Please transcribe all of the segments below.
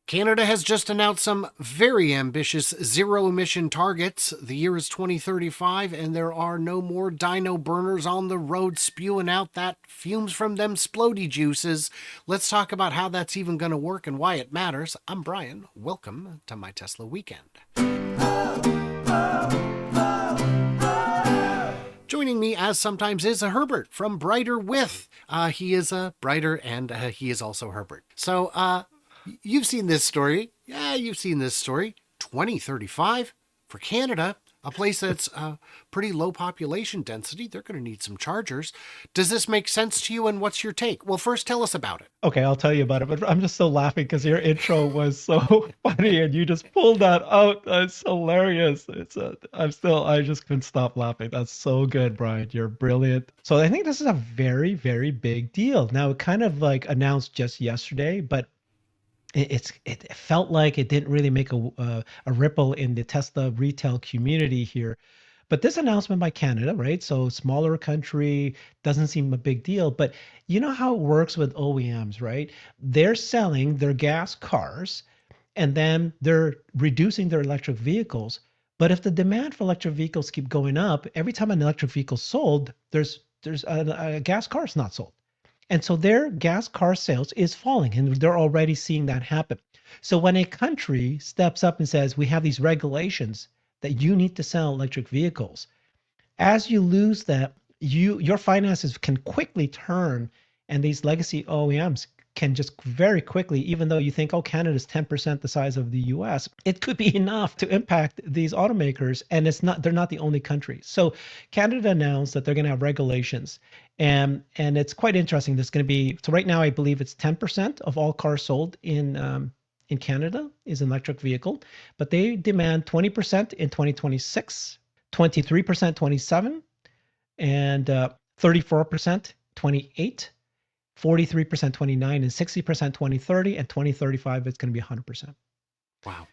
Canada has just announced some very ambitious zero emission targets. The year is 2035, and there are no more Dino Burners on the road spewing out that fumes from them splody juices. Let's talk about how that's even going to work and why it matters. I'm Brian. Welcome to my Tesla Weekend. Joining me, as sometimes is, a Herbert from Brighter With. He is a Brighter, and he is also Herbert. So, you've seen this story. Yeah, you've seen this story. 2035 for Canada, a place that's pretty low population density. They're going to need some chargers. Does this make sense to you, and what's your take? Well, first, tell us about it. Okay, I'll tell you about it, but I'm just so laughing because your intro was so funny and you just pulled that out. That's hilarious. I just couldn't stop laughing. That's so good, Brian. You're brilliant. So I think this is a very, very big deal. Now, it kind of like announced just yesterday, but it felt like it didn't really make a ripple in the Tesla retail community here. But this announcement by Canada, right? So smaller country doesn't seem a big deal. But you know how it works with OEMs, right? They're selling their gas cars and then they're reducing their electric vehicles. But if the demand for electric vehicles keep going up, every time an electric vehicle is sold, there's a gas car is not sold. And so their gas car sales is falling, and they're already seeing that happen. So when a country steps up and says, we have these regulations that you need to sell electric vehicles, as you lose that, your finances can quickly turn, and these legacy OEMs can just very quickly, even though you think, oh, Canada's 10% the size of the US, it could be enough to impact these automakers. And they're not the only country. So Canada announced that they're going to have regulations. And it's quite interesting. There's going to be, so right now, I believe it's 10% of all cars sold in Canada is an electric vehicle, but they demand 20% in 2026, 23% 27, and 34% 28, 43% 29, and 60% 2030, and 2035 it's going to be 100%. Wow.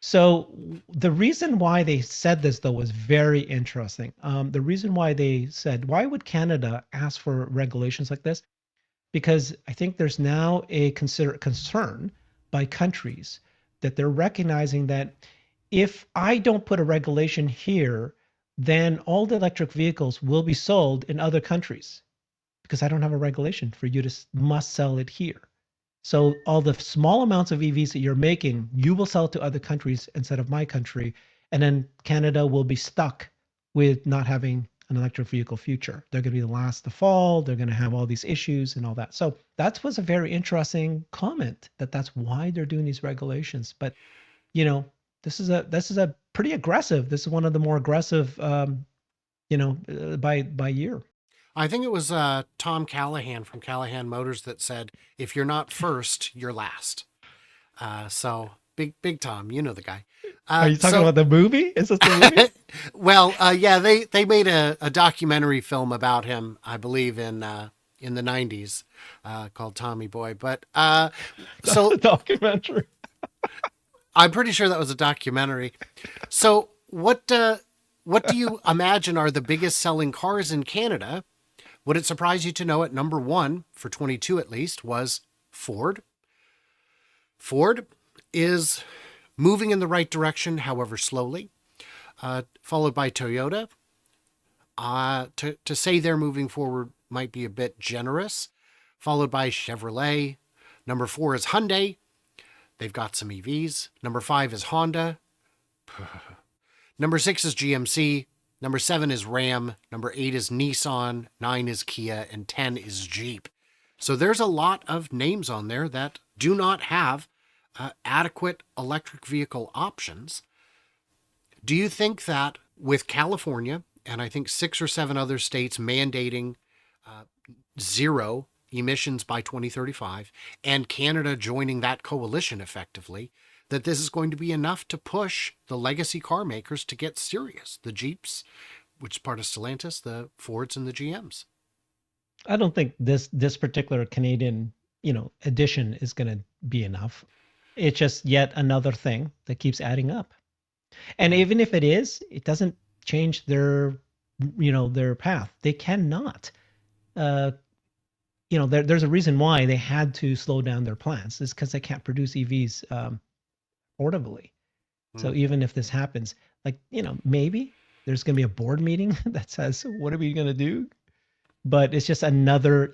So the reason why they said this though was very interesting. The reason why they said, why would Canada ask for regulations like this? Because I think there's now a concern by countries that they're recognizing that if I don't put a regulation here, then all the electric vehicles will be sold in other countries because I don't have a regulation for you to must sell it here. So all the small amounts of EVs that you're making, you will sell to other countries instead of my country. And then Canada will be stuck with not having an electric vehicle future. They're going to be the last to fall. They're going to have all these issues and all that. So that was a very interesting comment that's why they're doing these regulations. But, you know, this is a pretty aggressive. This is one of the more aggressive, by year. I think it was Tom Callahan from Callahan Motors that said, if you're not first, you're last. So big Tom, you know the guy. Are you talking about the movie? Is this the movie? Well, yeah, they made a documentary film about him, I believe in the 90s, called Tommy Boy. But That's so a documentary. I'm pretty sure that was a documentary. So what do you imagine are the biggest selling cars in Canada? Would it surprise you to know at number one, for 22 at least, was Ford? Ford is moving in the right direction, however slowly, followed by Toyota. To say they're moving forward might be a bit generous, followed by Chevrolet. Number 4 is Hyundai. They've got some EVs. Number 5 is Honda. Number 6 is GMC. Number 7 is Ram. Number 8 is Nissan. 9 is Kia. And 10 is Jeep. So there's a lot of names on there that do not have adequate electric vehicle options. Do you think that with California, and I think 6 or 7 other states mandating zero emissions by 2035, and Canada joining that coalition effectively, that this is going to be enough to push the legacy car makers to get serious? The Jeeps, which is part of Stellantis, the Fords, and the GMs. I don't think this particular Canadian, edition is going to be enough. It's just yet another thing that keeps adding up. And Mm. even if it is, it doesn't change their path. They cannot uh, there's a reason why they had to slow down their plants. It's because they can't produce EVs affordably. So Mm. even if this happens, like, maybe there's going to be a board meeting that says, what are we going to do? But it's just another,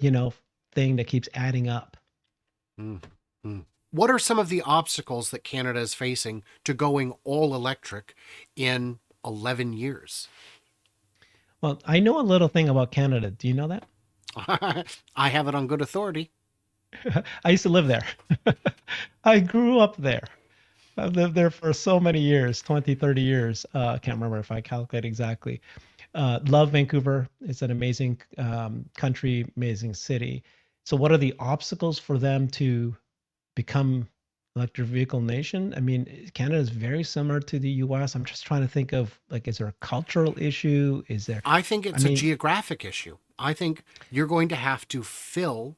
thing that keeps adding up. Mm. Mm. What are some of the obstacles that Canada is facing to going all electric in 11 years? Well, I know a little thing about Canada. Do you know that? I have it on good authority. I used to live there. I grew up there. I've lived there for so many years, 20, 30 years. I can't remember if I calculate exactly. Love Vancouver. It's an amazing country, amazing city. So, what are the obstacles for them to become electric vehicle nation? I mean, Canada is very similar to the US. I'm just trying to think of, like, is there a cultural issue? Is there, I think I it's a mean, geographic issue. I think you're going to have to fill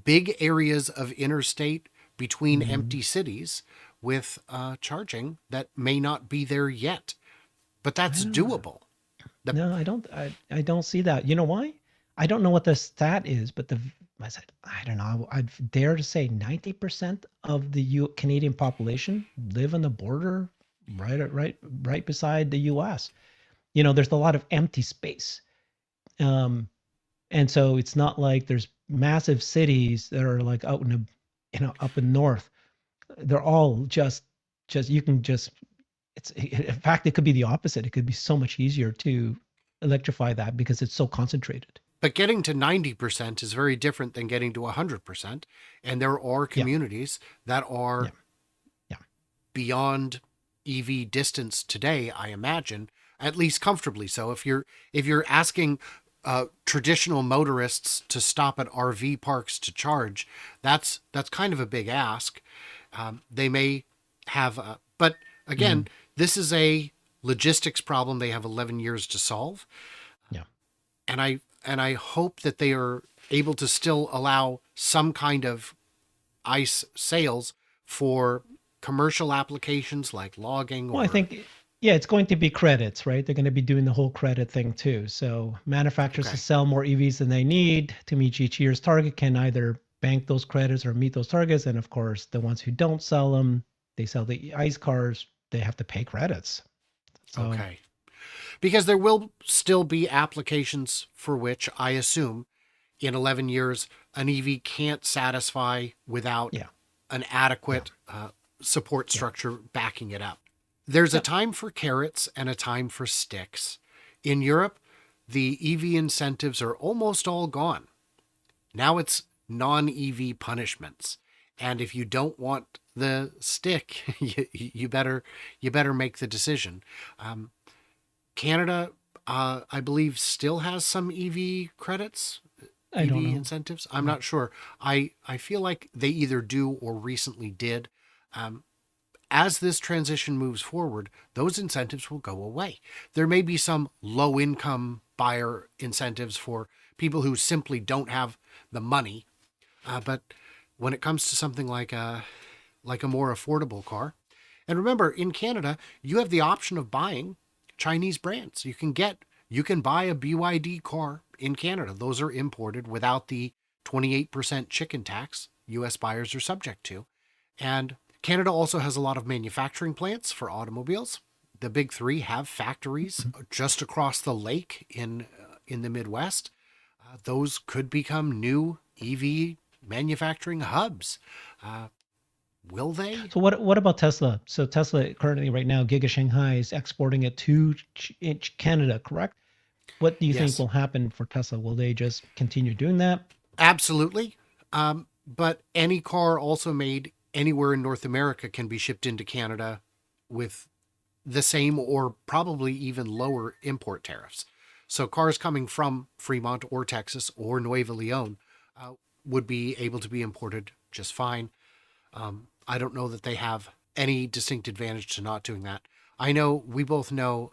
big areas of interstate between mhm. empty cities with charging that may not be there yet, but I that's don't know. doable. The No, I don't. I don't see that. You know why? I don't know what the stat is, but I said I don't know. I'd dare to say 90% of the Canadian population live on the border, right beside the U.S. There's a lot of empty space, um, and so it's not like there's massive cities that are like out in the, up in north. They're all just you can just it's in fact it could be the opposite. It could be so much easier to electrify that because it's so concentrated. but getting to 90% is very different than getting to 100%. And there are Yeah, communities that yeah, are yeah. beyond EV distance today, I imagine, at least comfortably so. If you're asking traditional motorists to stop at RV parks to charge, that's kind of a big ask. They may have, but Mhm. again, this is a logistics problem they have 11 years to solve, Yeah. and I hope that they are able to still allow some kind of ICE sales for commercial applications like logging Well, I or think, yeah, it's going to be credits, right? They're going to be doing the whole credit thing too. So manufacturers to okay. sell more EVs than they need to meet each year's target can either bank those credits or meet those targets. And of course, the ones who don't sell them, they sell the ICE cars, they have to pay credits. So Okay. Because there will still be applications for which I assume in 11 years an EV can't satisfy without yeah, an yeah, adequate support yeah, structure backing it up. There's a yeah. time for carrots and a time for sticks. In Europe, the EV incentives are almost all gone. Now it's non EV punishments. And if you don't want the stick, you better make the decision. Um, Canada, I believe, still has some EV credits, I don't EV know. incentives. I'm Yeah. not sure. I feel like they either do or recently did. Um, as this transition moves forward, those incentives will go away. There may be some low income buyer incentives for people who simply don't have the money, but when it comes to something like a more affordable car, and remember, in Canada, you have the option of buying Chinese brands. You can buy a BYD car in Canada. Those are imported without the 28% chicken tax US buyers are subject to. And Canada also has a lot of manufacturing plants for automobiles. The big 3 have factories just across the lake in the Midwest. Those could become new EV manufacturing hubs. Uh, will they? So what about Tesla? So Tesla currently right now, Giga Shanghai is exporting it to Canada, correct? What do you think Yes. will happen for Tesla? Will they just continue doing that? Absolutely. But any car also made anywhere in North America can be shipped into Canada with the same or probably even lower import tariffs. So cars coming from Fremont or Texas or Nuevo Leon uh, would be able to be imported just fine. I don't know that they have any distinct advantage to not doing that. I know we both know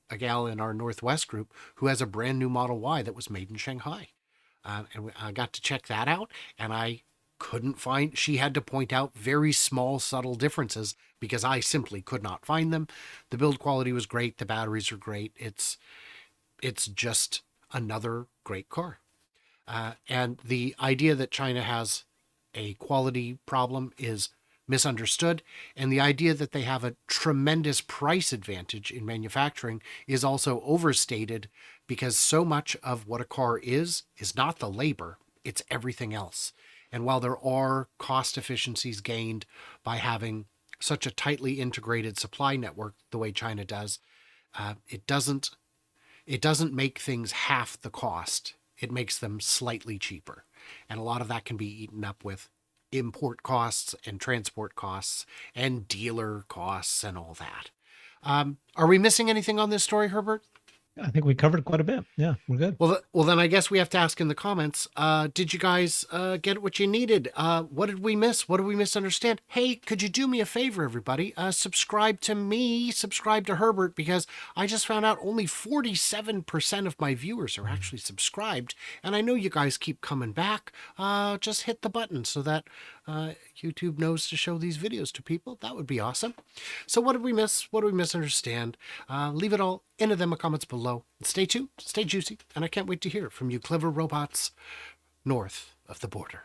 a gal in our Northwest group who has a brand new Model Y that was made in Shanghai. And I got to check that out, and I couldn't find, she had to point out very small, subtle differences because I simply could not find them. The build quality was great, the batteries are great. It's just another great car. And the idea that China has a quality problem is misunderstood. And the idea that they have a tremendous price advantage in manufacturing is also overstated, because so much of what a car is not the labor, it's everything else. And while there are cost efficiencies gained by having such a tightly integrated supply network the way China does, it doesn't make things half the cost. It makes them slightly cheaper. And a lot of that can be eaten up with import costs and transport costs and dealer costs and all that. Are we missing anything on this story, Herbert? I think we covered quite a bit. Yeah, we're good. Well, then I guess we have to ask in the comments, did you guys get what you needed? What did we miss? What did we misunderstand? Hey, could you do me a favor, everybody? Subscribe to me, subscribe to Herbert, because I just found out only 47% of my viewers are actually subscribed. And I know you guys keep coming back. Just hit the button so that YouTube knows to show these videos to people. That would be awesome. So what did we miss? What did we misunderstand? Leave it all into them comments below. Stay tuned, stay juicy, and I can't wait to hear from you clever robots north of the border.